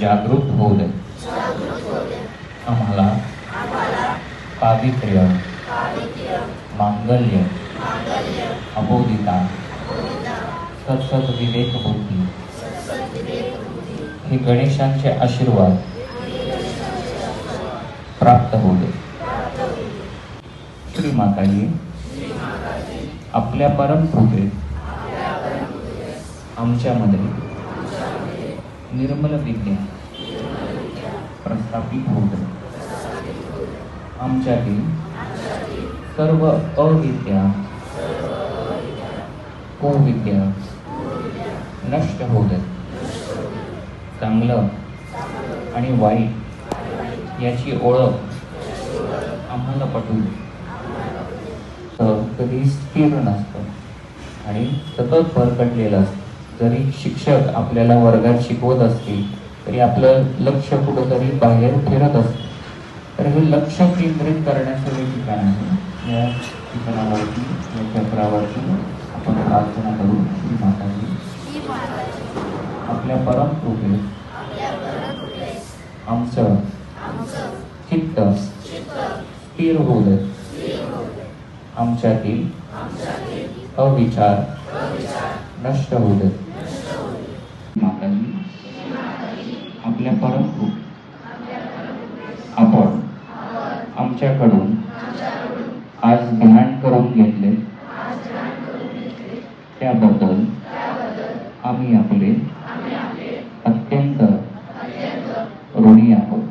जागृत होऊ दे. आम्हाला पावित्र्य, मांगल्य, अबोधिता, सत्सद विवेक बुद्धी हे गणेशांचे आशीर्वाद प्राप्त होऊ दे. श्री माताजी, आपल्या परम कृपेत आमच्यामध्ये निर्मल विद्या प्रस्थापित होऊ दे. आमच्यातील सर्व अविद्या, कुविद्या नष्ट होऊ दे. चांगलं आणि वाईट याची ओळख आम्हाला पटवू दे. कधी स्थिर नसतं आणि सतत भरकटलेलं असतं. जरी शिक्षक आपल्याला वर्गात शिकवत असतील तरी आपलं लक्ष कुठंतरी बाहेर फिरत असतं. तर हे लक्ष केंद्रित करण्याचं हे ठिकाण आहे. या ठिकाणावरती, या चक्रावरती आपण प्रार्थना करू. श्री माताजी, आपल्या परम कृपेत आमचं चित्त स्थिर होऊ दे. आमच्यातील अविचार नष्ट होऊ दे. माताजी, आपल्या परम कृपेत आपण आमच्याकडून आज ध्यान करून घेतले त्याबद्दल आम्ही आपले अत्यंत ऋणी आहोत.